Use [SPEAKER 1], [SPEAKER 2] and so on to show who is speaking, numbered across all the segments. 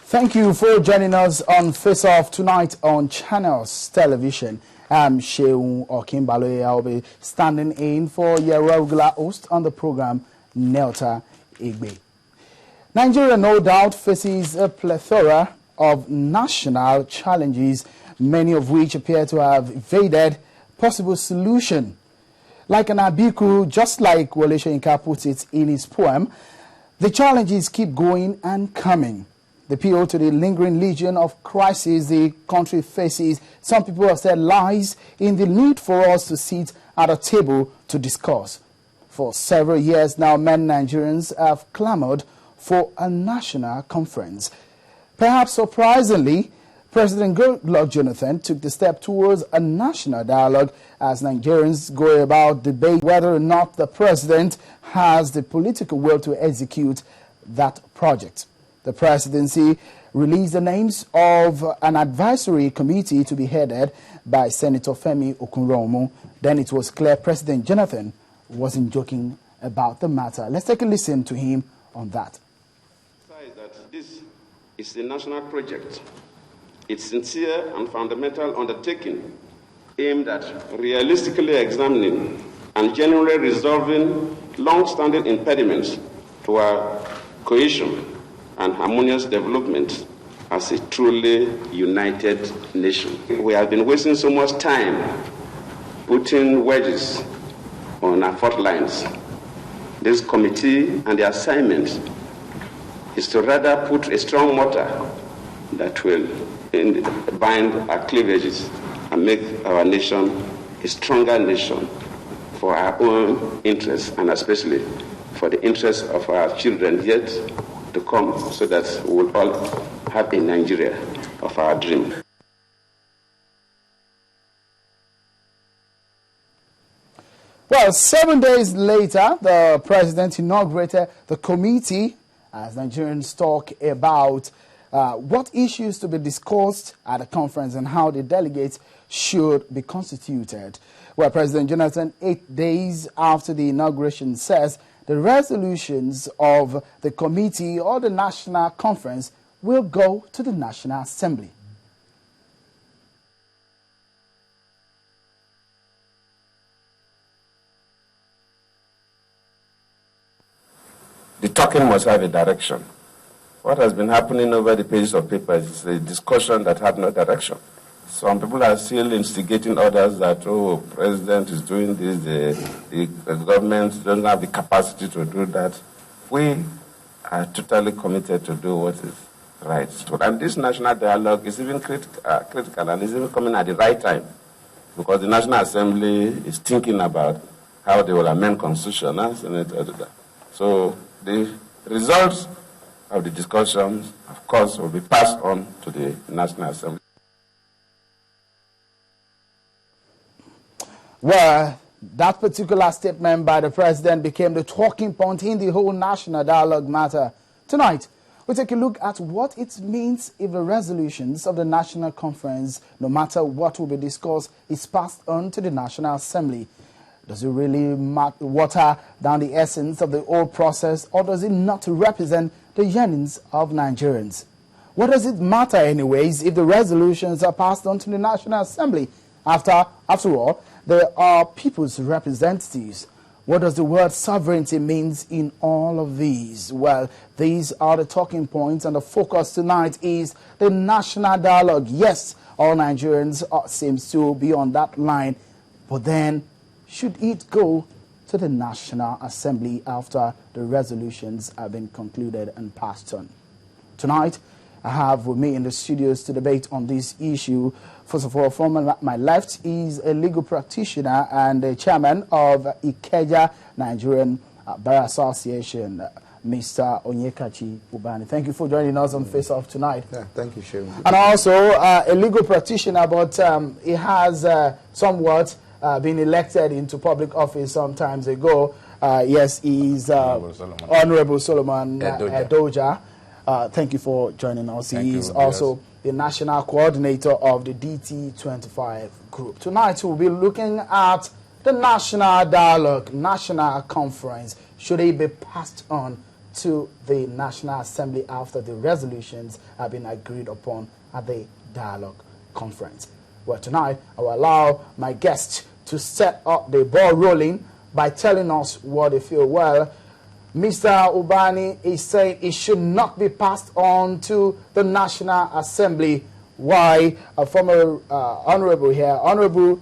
[SPEAKER 1] Thank you for joining us on Face Off tonight on Channels Television. I'm Sheung Okimbaloye. I'll be standing in for your regular host on the program, Nat'l Dialogue. Nigeria no doubt faces a plethora of national challenges, many of which appear to have evaded possible solution. Like an Abiku, just like Wole Soyinka puts it in his poem, the challenges keep going and coming. The appeal to the lingering legion of crises the country faces, some people have said, lies in the need for us to sit at a table to discuss. For several years now, many Nigerians have clamored for a national conference. Perhaps surprisingly, President Goodluck Jonathan took the step towards a national dialogue as Nigerians go about debate whether or not the president has the political will to execute that project. The presidency released the names of an advisory committee to be headed by Senator Femi Okunromo. Then it was clear President Jonathan wasn't joking about the matter. Let's take a listen to him on that.
[SPEAKER 2] This is a national project. It's sincere and fundamental undertaking aimed at realistically examining and genuinely resolving long-standing impediments to our cohesion and harmonious development as a truly united nation. We have been wasting so much time putting wedges on our fault lines. This committee and the assignment is to rather put a strong mortar that will bind our cleavages and make our nation a stronger nation for our own interests and especially for the interests of our children yet to come, so that we will all have a Nigeria of our dream.
[SPEAKER 1] Well, 7 days later, the president inaugurated the committee as Nigerians talk about what issues to be discussed at the conference and how the delegates should be constituted. Well, President Jonathan, 8 days after the inauguration, says the resolutions of the committee or the national conference will go to the National Assembly.
[SPEAKER 3] The talking must have a direction. What has been happening over the pages of papers is a discussion that had no direction. Some people are still instigating others that, president is doing this, the government doesn't have the capacity to do that. We are totally committed to do what is right. And this national dialogue is even critical and is even coming at the right time because the National Assembly is thinking about how they will amend Constitution. So the results of the discussions, of course, will be passed on to the National Assembly.
[SPEAKER 1] Well, that particular statement by the president became the talking point in the whole national dialogue matter. Tonight, we'll take a look at what it means if the resolutions of the national conference, no matter what will be discussed, is passed on to the National Assembly. Does it really water down the essence of the whole process, or does it not represent the yearnings of Nigerians? What does it matter anyways if the resolutions are passed on to the National Assembly? After all, they are people's representatives. What does the word sovereignty means in all of these? Well, these are the talking points, and the focus tonight is the national dialogue. Yes, all Nigerians seems to be on that line, but then should it go to the National Assembly after the resolutions have been concluded and passed on? Tonight, I have with me in the studios to debate on this issue. First of all, from my left is a legal practitioner and the chairman of Ikeja Nigerian Bar Association, Mr. Onyekachi Ubani. Thank you for joining us on Face Off tonight.
[SPEAKER 4] Yeah, thank you, Sheung.
[SPEAKER 1] And also a legal practitioner, but he has somewhat been elected into public office some times ago. Yes, he's Honorable Solomon Edoja. Thank you for joining us. He is also the national coordinator of the DT25 group. Tonight we'll be looking at the national dialogue, national conference. Should it be passed on to the National Assembly after the resolutions have been agreed upon at the Dialogue Conference. Well, tonight, I will allow my guests to set up the ball rolling by telling us what they feel. Well, Mr. Ubani is saying it should not be passed on to the National Assembly. Why? A former honorable here, Honorable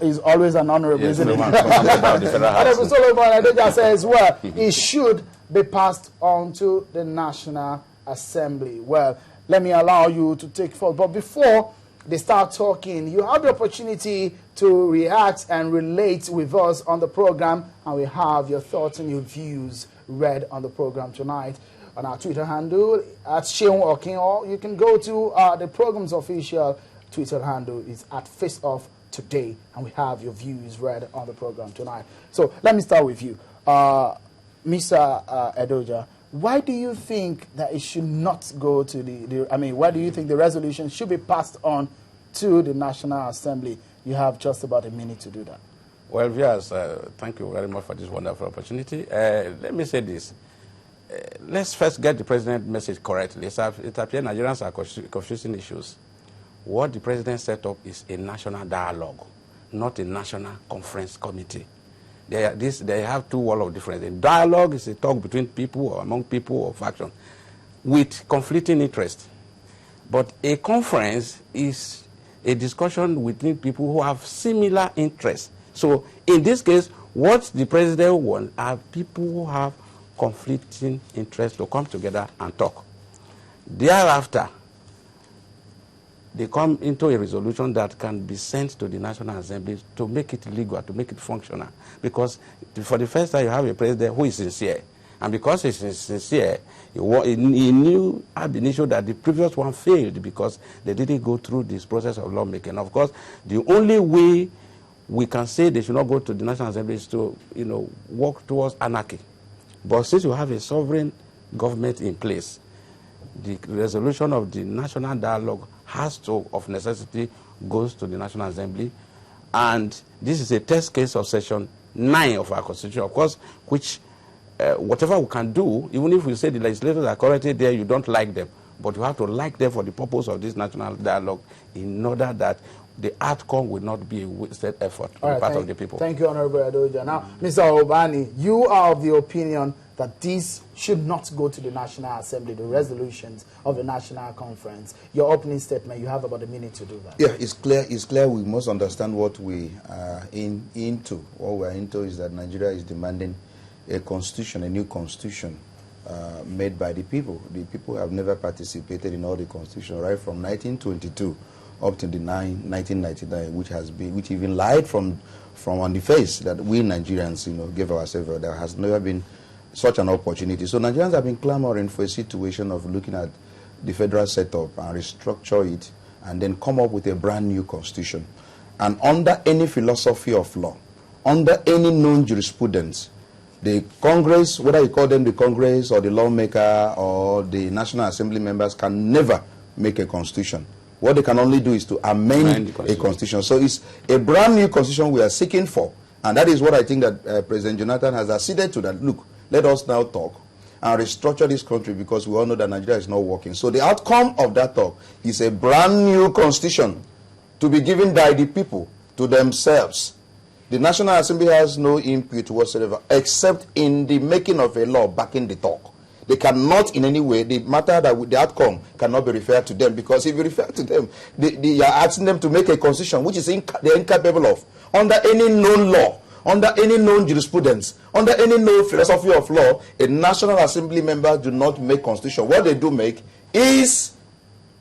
[SPEAKER 1] is always an honorable, yes, isn't it? Honorable Solomon Adeja says, well, it should be passed on to the National Assembly. Well, let me allow you to take forward. But before they start talking, you have the opportunity to react and relate with us on the program, and we have your thoughts and your views read on the program tonight. On our Twitter handle at Sheung Okin, or you can go to the program's official Twitter handle. It's at Face Off Today, and we have your views read on the program tonight. So let me start with you, Mr. Edoja. Why do you think that it should not go to why do you think the resolution should be passed on to the National Assembly? You have just about a minute to do that.
[SPEAKER 4] Well, viewers, thank you very much for this wonderful opportunity. Let me say this. Let's first get the president's message correctly. It appears Nigerians are confusing issues. What the president set up is a national dialogue, not a national conference committee. They have two worlds of difference. A dialogue is a talk between people or among people or factions with conflicting interests. But a conference is a discussion between people who have similar interests. So in this case, what the president wants are people who have conflicting interests to come together and talk. Thereafter, they come into a resolution that can be sent to the National Assembly to make it legal, to make it functional. Because for the first time, you have a president who is sincere. And because he's sincere, he knew ab initio that the previous one failed because they didn't go through this process of lawmaking. Of course, the only way we can say they should not go to the National Assembly is to, work towards anarchy. But since you have a sovereign government in place, the resolution of the National Dialogue has to, of necessity, goes to the National Assembly. And this is a test case of Section 9 of our Constitution, of course, which whatever we can do, even if we say the legislators are currently there, you don't like them, but you have to like them for the purpose of this National Dialogue in order that the outcome will not be a wasted effort on the part of the people. Thank
[SPEAKER 1] you, Honorable Adoja. Now, Mr. Obani, you are of the opinion that this should not go to the National Assembly, the resolutions of the National Conference. Your opening statement, you have about a minute to do that.
[SPEAKER 5] Yeah, it's clear. It's clear we must understand what we are into. What we're into is that Nigeria is demanding a constitution, a new constitution made by the people. The people have never participated in all the constitution, right from 1922 up to the 1999, which even lied from on the face that we Nigerians, gave ourselves. There has never been such an opportunity. So Nigerians have been clamoring for a situation of looking at the federal setup and restructure it, and then come up with a brand new constitution. And under any philosophy of law, under any known jurisprudence, the Congress, whether you call them the Congress or the lawmaker or the National Assembly members, can never make a constitution. What they can only do is to amend a constitution. So it's a brand new constitution we are seeking for. And that is what I think that President Jonathan has acceded to, that, look, let us now talk and restructure this country, because we all know that Nigeria is not working. So the outcome of that talk is a brand new constitution to be given by the people to themselves. The National Assembly has no input whatsoever, except in the making of a law backing the talk. They cannot in any way, the matter that the outcome cannot be referred to them, because if you refer to them, you are asking them to make a constitution which is they're incapable of, under any known law, under any known jurisprudence, under any known philosophy of law. A National Assembly member do not make constitution. What they do make is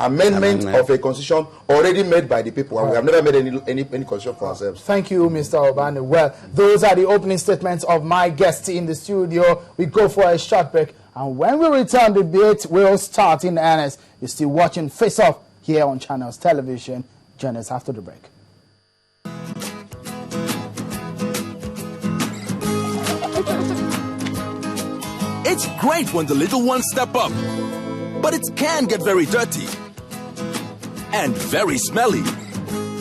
[SPEAKER 5] amendment of a constitution already made by the people, and we have never made any constitution for ourselves.
[SPEAKER 1] Thank you, Mr. Obani. Well, those are the opening statements of my guests in the studio. We go for a short break, and when we return, the debate will start in earnest. You're still watching Face Off here on Channels Television. Join us after the break.
[SPEAKER 6] It's great when the little ones step up, but it can get very dirty and very smelly.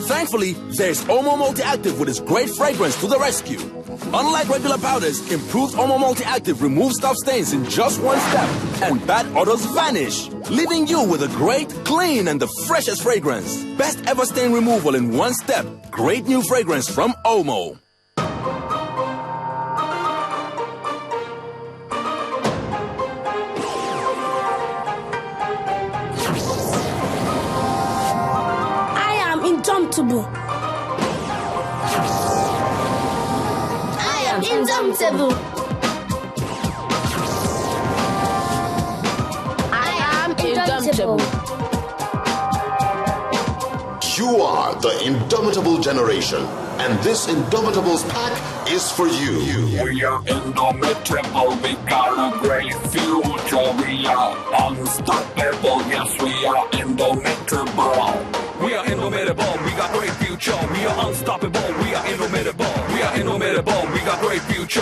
[SPEAKER 6] Thankfully, there's Omo Multi-Active with its great fragrance to the rescue. Unlike regular powders, improved Omo Multi-Active removes tough stains in just one step, and bad odors vanish, leaving you with a great, clean, and the freshest fragrance. Best ever stain removal in one step. Great new fragrance from Omo.
[SPEAKER 7] I am indomitable. Indomitable. I am indomitable.
[SPEAKER 8] You are the indomitable generation, and this Indomitables pack is for you.
[SPEAKER 9] We are indomitable, we got a great future. We are unstoppable, yes, we are indomitable. We are indomitable, we got great future. We are unstoppable, we are indomitable. We are indomitable, we got great future.